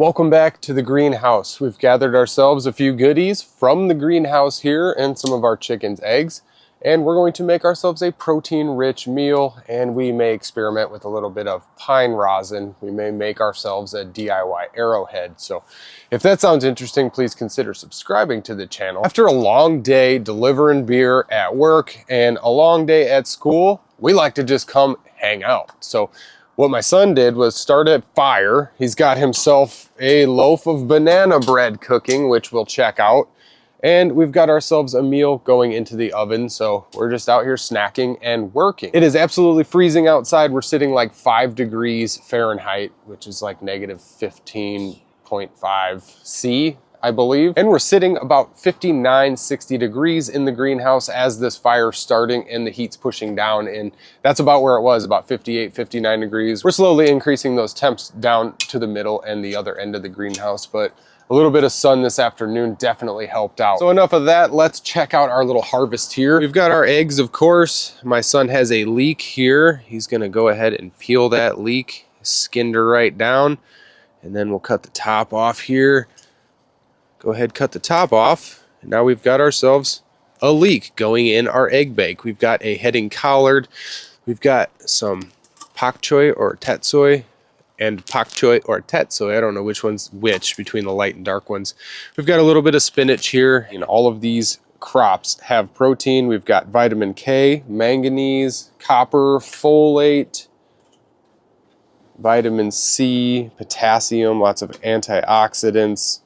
Welcome back to the greenhouse. We've gathered ourselves a few goodies from the greenhouse here and some of our chicken's eggs, and we're going to make ourselves a protein-rich meal, and we may experiment with a little bit of pine rosin. We may make ourselves a DIY arrowhead. So if that sounds interesting, please consider subscribing to the channel. After a long day delivering beer at work and a long day at school, we like to just come hang out. So what my son did was start a fire. He's got himself a loaf of banana bread cooking, which we'll check out. And we've got ourselves a meal going into the oven. So we're just out here snacking and working. It is absolutely freezing outside. We're sitting like 5 degrees Fahrenheit, which is like negative 15.5 C, I believe. And we're sitting about 59, 60 degrees in the greenhouse as this fire's starting and the heat's pushing down. And that's about where it was, about 58, 59 degrees. We're slowly increasing those temps down to the middle and the other end of the greenhouse, but a little bit of sun this afternoon definitely helped out. So enough of that, let's check out our little harvest here. We've got our eggs, of course. My son has a leek here. He's gonna go ahead and peel that leek, skinned her right down, and then we'll cut the top off here. Go ahead, cut the top off. And now we've got ourselves a leek going in our egg bake. We've got a heading collard. We've got some pak choy or tatsoi and pak choy or tatsoi. I don't know which one's which between the light and dark ones. We've got a little bit of spinach here. And all of these crops have protein. We've got vitamin K, manganese, copper, folate, vitamin C, potassium, lots of antioxidants.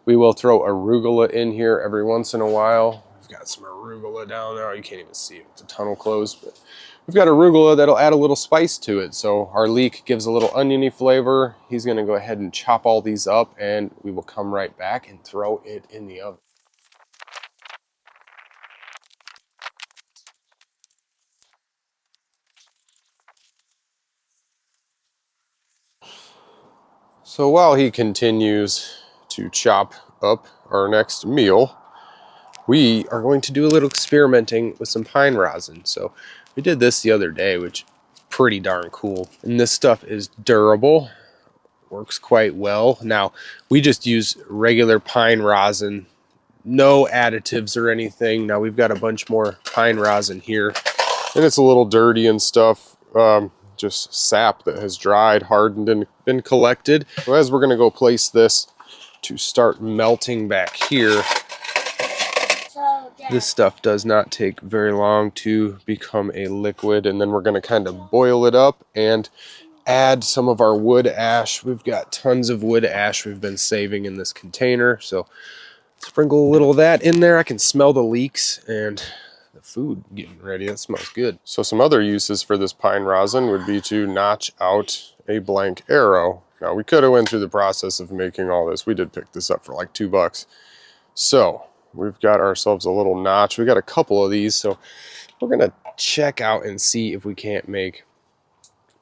We will throw arugula in here every once in a while. We've got some arugula down there. You can't even see it with the tunnel closed, but we've got arugula that'll add a little spice to it. So our leek gives a little oniony flavor. He's gonna go ahead and chop all these up and we will come right back and throw it in the oven. So while he continues to chop up our next meal, we are going to do a little experimenting with some pine rosin. So we did this the other day, which is pretty darn cool. And this stuff is durable, works quite well. Now, we just use regular pine rosin, no additives or anything. Now we've got a bunch more pine rosin here, and it's a little dirty and stuff. Just sap that has dried, hardened, and been collected. So as we're gonna go place this to start melting back here, this stuff does not take very long to become a liquid, and then we're going to kind of boil it up and add some of our wood ash. We've got tons of wood ash we've been saving in this container, so sprinkle a little of that in there. I can smell the leeks and the food getting ready. That smells good. So some other uses for this pine rosin would be to notch out a blank arrow. Now we could have went through the process of making all this. We did pick this up for like $2. So we've got ourselves a little notch. We got a couple of these, so we're gonna check out and see if we can't make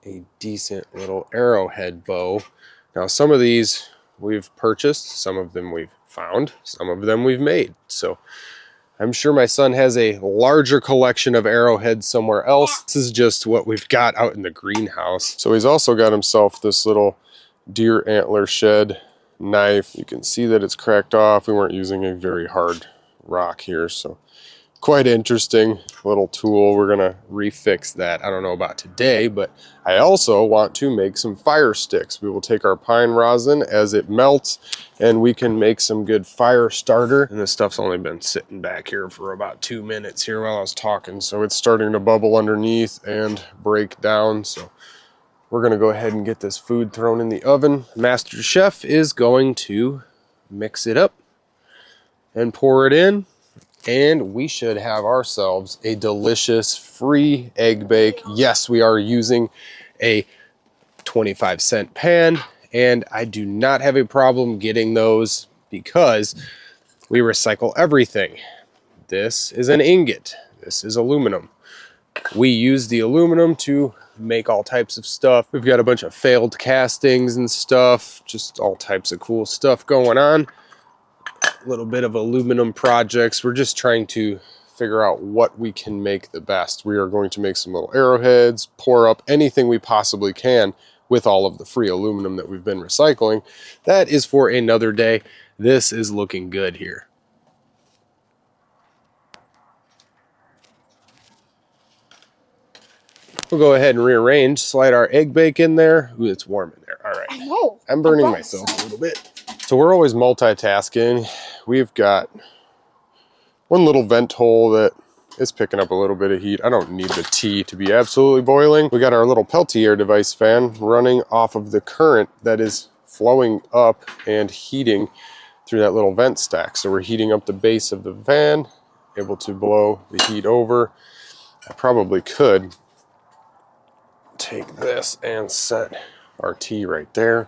a decent little arrowhead bow. Now some of these we've purchased, some of them we've found, some of them we've made. So I'm sure my son has a larger collection of arrowheads somewhere else. This is just what we've got out in the greenhouse. So he's also got himself this little deer antler shed knife. You can see that it's cracked off. We weren't using a very hard rock here, so quite interesting little tool. We're gonna refix that. I don't know about today, but I also want to make some fire sticks. We will take our pine rosin as it melts and we can make some good fire starter. And this stuff's only been sitting back here for about 2 minutes here while I was talking, so it's starting to bubble underneath and break down. So we're gonna go ahead and get this food thrown in the oven. Master Chef is going to mix it up and pour it in, and we should have ourselves a delicious free egg bake. Yes, we are using a 25-cent pan, and I do not have a problem getting those because we recycle everything. This is an ingot. This is aluminum. We use the aluminum to make all types of stuff. We've got a bunch of failed castings and stuff, just all types of cool stuff going on. A little bit of aluminum projects. We're just trying to figure out what we can make the best. We are going to make some little arrowheads, pour up anything we possibly can with all of the free aluminum that we've been recycling. That is for another day. This is looking good here. We'll go ahead and rearrange, slide our egg bake in there. Ooh, it's warm in there. All right. I know. I'm burning myself a little bit. So we're always multitasking. We've got one little vent hole that is picking up a little bit of heat. I don't need the tea to be absolutely boiling. We got our little Peltier device fan running off of the current that is flowing up and heating through that little vent stack. So we're heating up the base of the fan, able to blow the heat over. I probably could take this and set our tea right there.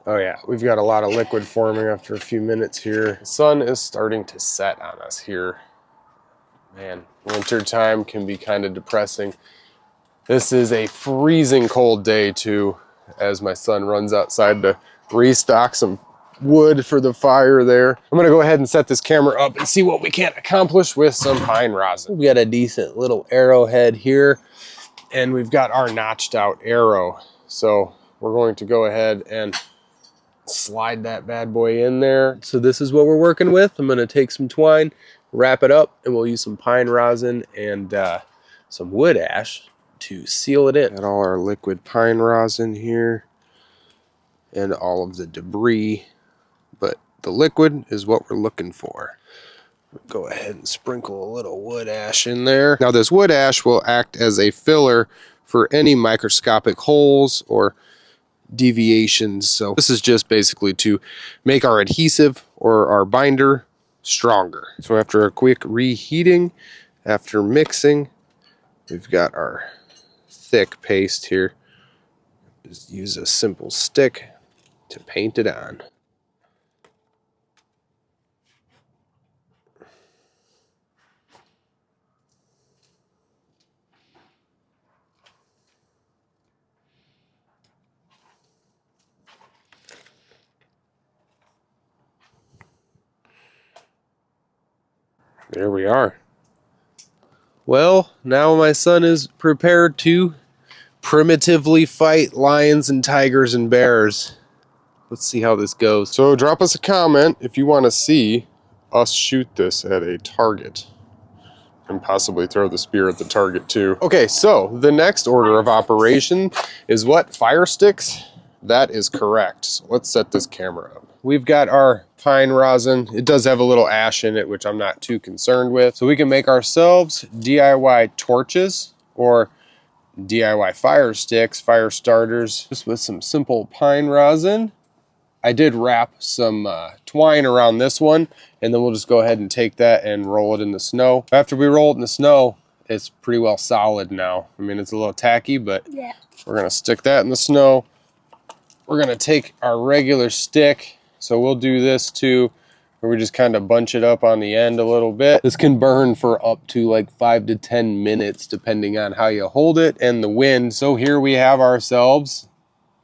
Oh yeah, we've got a lot of liquid forming after a few minutes here. The sun is starting to set on us here. Man, winter time can be kind of depressing. This is a freezing cold day too, as my son runs outside to restock some wood for the fire there. I'm gonna go ahead and set this camera up and see what we can accomplish with some pine rosin. We got a decent little arrowhead here, and we've got our notched out arrow. So we're going to go ahead and slide that bad boy in there. So this is what we're working with. I'm gonna take some twine, wrap it up, and we'll use some pine rosin and some wood ash to seal it in. Got all our liquid pine rosin here and all of the debris, but the liquid is what we're looking for. Go ahead and sprinkle a little wood ash in there. Now this wood ash will act as a filler for any microscopic holes or deviations. So this is just basically to make our adhesive or our binder stronger. So after a quick reheating, after mixing, we've got our thick paste here. Just use a simple stick to paint it on. There we are. Well, now my son is prepared to primitively fight lions and tigers and bears. Let's see how this goes. So drop us a comment if you want to see us shoot this at a target and possibly throw the spear at the target too. Okay, so the next order of operation is what? Fire sticks? That is correct. So let's set this camera up. We've got our pine rosin. It does have a little ash in it, which I'm not too concerned with. So we can make ourselves DIY torches or DIY fire sticks, fire starters, just with some simple pine rosin. I did wrap some twine around this one, and then we'll just go ahead and take that and roll it in the snow. After we roll it in the snow, it's pretty well solid now. I mean, it's a little tacky, but yeah. We're gonna stick that in the snow. We're gonna take our regular stick. So we'll do this too, where we just kind of bunch it up on the end a little bit. This can burn for up to like 5 to 10 minutes, depending on how you hold it and the wind. So here we have ourselves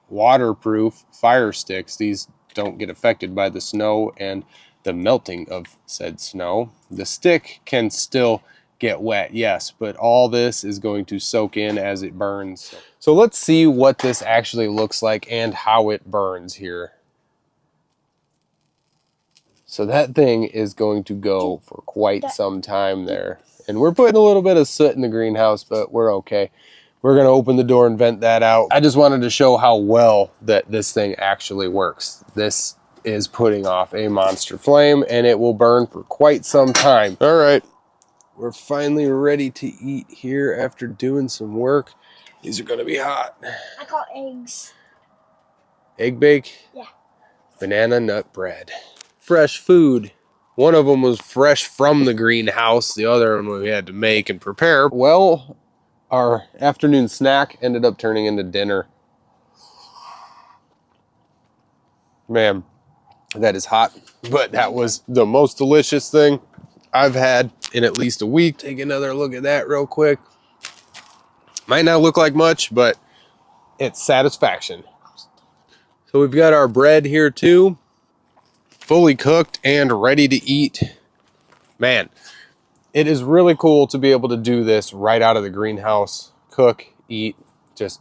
waterproof fire sticks. These don't get affected by the snow and the melting of said snow. The stick can still get wet, yes, but all this is going to soak in as it burns. So let's see what this actually looks like and how it burns here. So that thing is going to go for quite some time there. And we're putting a little bit of soot in the greenhouse, but we're okay. We're gonna open the door and vent that out. I just wanted to show how well that this thing actually works. This is putting off a monster flame and it will burn for quite some time. All right, we're finally ready to eat here after doing some work. These are gonna be hot. I call eggs. Egg bake? Yeah. Banana nut bread. Fresh food. One of them was fresh from the greenhouse. The other one we had to make and prepare. Well, our afternoon snack ended up turning into dinner. Man, that is hot, but that was the most delicious thing I've had in at least a week. Take another look at that real quick. Might not look like much, but it's satisfaction. So we've got our bread here too, fully cooked and ready to eat. Man, it is really cool to be able to do this right out of the greenhouse. Cook, eat, just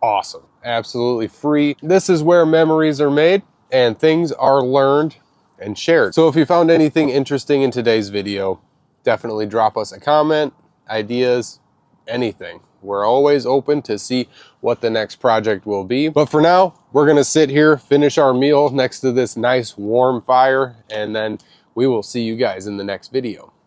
awesome. absolutely free. This is where memories are made and things are learned and shared. So if you found anything interesting in today's video, definitely drop us a comment, ideas, anything. We're always open to see what the next project will be. But for now, we're gonna sit here, finish our meal next to this nice warm fire, and then we will see you guys in the next video.